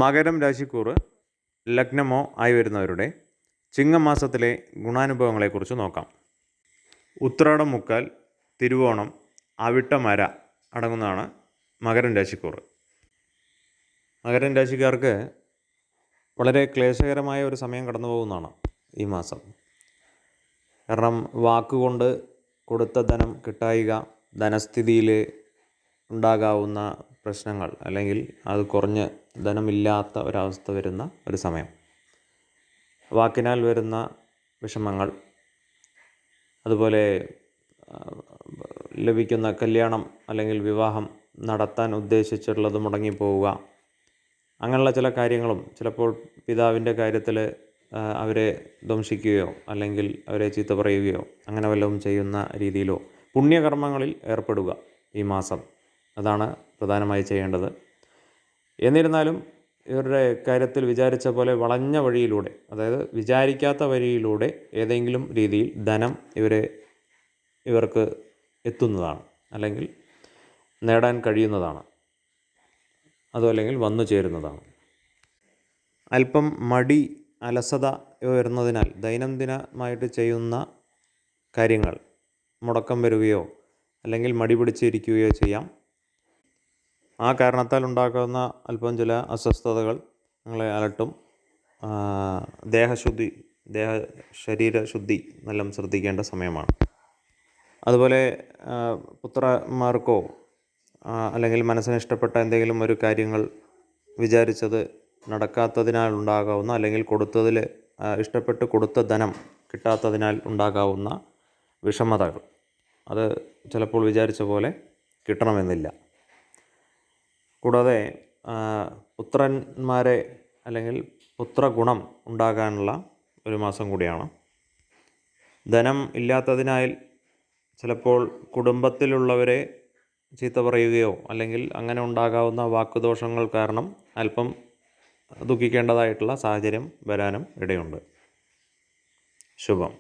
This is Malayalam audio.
മകരം രാശിക്കൂറ് ലഗ്നമോ ആയി വരുന്നവരുടെ ചിങ്ങമാസത്തിലെ ഗുണാനുഭവങ്ങളെക്കുറിച്ച് നോക്കാം. ഉത്രാടം മുക്കാൽ, തിരുവോണം, അവിട്ടമര അടങ്ങുന്നതാണ് മകരം രാശിക്കൂറ്. മകരം രാശിക്കാർക്ക് വളരെ ക്ലേശകരമായ ഒരു സമയം കടന്നു പോകുന്നതാണ് ഈ മാസം. കാരണം വാക്കുകൊണ്ട് കൊടുത്ത ധനം കിട്ടായിക, ധനസ്ഥിതിയിൽ ഉണ്ടാകാവുന്ന പ്രശ്നങ്ങൾ, അല്ലെങ്കിൽ അത് കുറഞ്ഞ് ധനമില്ലാത്ത ഒരവസ്ഥ വരുന്ന ഒരു സമയം, വാക്കിനാൽ വരുന്ന വിഷമങ്ങൾ, അതുപോലെ ലഭിക്കുന്ന കല്യാണം അല്ലെങ്കിൽ വിവാഹം നടത്താൻ ഉദ്ദേശിച്ചിട്ടുള്ളത് മുടങ്ങിപ്പോവുക, അങ്ങനെയുള്ള ചില കാര്യങ്ങളും, ചിലപ്പോൾ പിതാവിൻ്റെ കാര്യത്തിൽ അവരെ ദംശിക്കുകയോ അല്ലെങ്കിൽ അവരെ ചീത്ത പറയുകയോ അങ്ങനെ വല്ലതും ചെയ്യുന്ന രീതിയിലോ പുണ്യകർമ്മങ്ങളിൽ ഏർപ്പെടുക ഈ മാസം, അതാണ് പ്രധാനമായി ചെയ്യേണ്ടത്. എന്നിരുന്നാലും ഇവരുടെ കാര്യത്തിൽ വിചാരിച്ച പോലെ വളഞ്ഞ വഴിയിലൂടെ, അതായത് വിചാരിക്കാത്ത വഴിയിലൂടെ ഏതെങ്കിലും രീതിയിൽ ധനം ഇവർക്ക് എത്തുന്നതാണ്, അല്ലെങ്കിൽ നേടാൻ കഴിയുന്നതാണ്, അതുമല്ലെങ്കിൽ വന്നു ചേരുന്നതാണ്. അല്പം മടി, അലസത വരുന്നതിനാൽ ദൈനംദിനമായിട്ട് ചെയ്യുന്ന കാര്യങ്ങൾ മുടക്കം വരികയോ അല്ലെങ്കിൽ മടി പിടിച്ചിരിക്കുകയോ ചെയ്യാം. ആ കാരണത്താൽ ഉണ്ടാകുന്ന അല്പം ചില അസ്വസ്ഥതകൾ നിങ്ങളെ അലട്ടും. ശരീരശുദ്ധി നല്ല ശ്രദ്ധിക്കേണ്ട സമയമാണ്. അതുപോലെ പുത്രന്മാർക്കോ അല്ലെങ്കിൽ മനസ്സിന് ഇഷ്ടപ്പെട്ട എന്തെങ്കിലും ഒരു കാര്യങ്ങൾ വിചാരിച്ചത് നടക്കാത്തതിനാൽ ഉണ്ടാകാവുന്ന, അല്ലെങ്കിൽ കൊടുത്തതിൽ ഇഷ്ടപ്പെട്ട് കൊടുത്ത ധനം കിട്ടാത്തതിനാൽ ഉണ്ടാകാവുന്ന വിഷമതകൾ, അത് ചിലപ്പോൾ വിചാരിച്ച പോലെ കിട്ടണമെന്നില്ല. കൂടാതെ പുത്രന്മാരെ അല്ലെങ്കിൽ പുത്രഗുണം ഉണ്ടാകാനുള്ള ഒരു മാസം കൂടിയാണ്. ധനം ഇല്ലാത്തതിനാൽ ചിലപ്പോൾ കുടുംബത്തിലുള്ളവരെ ചീത്ത പറയുകയോ അല്ലെങ്കിൽ അങ്ങനെ ഉണ്ടാകാവുന്ന വാക്കുദോഷങ്ങൾ കാരണം അല്പം ദുഃഖിക്കേണ്ടതായിട്ടുള്ള സാഹചര്യം വരാനും ഇടയുണ്ട്. ശുഭം.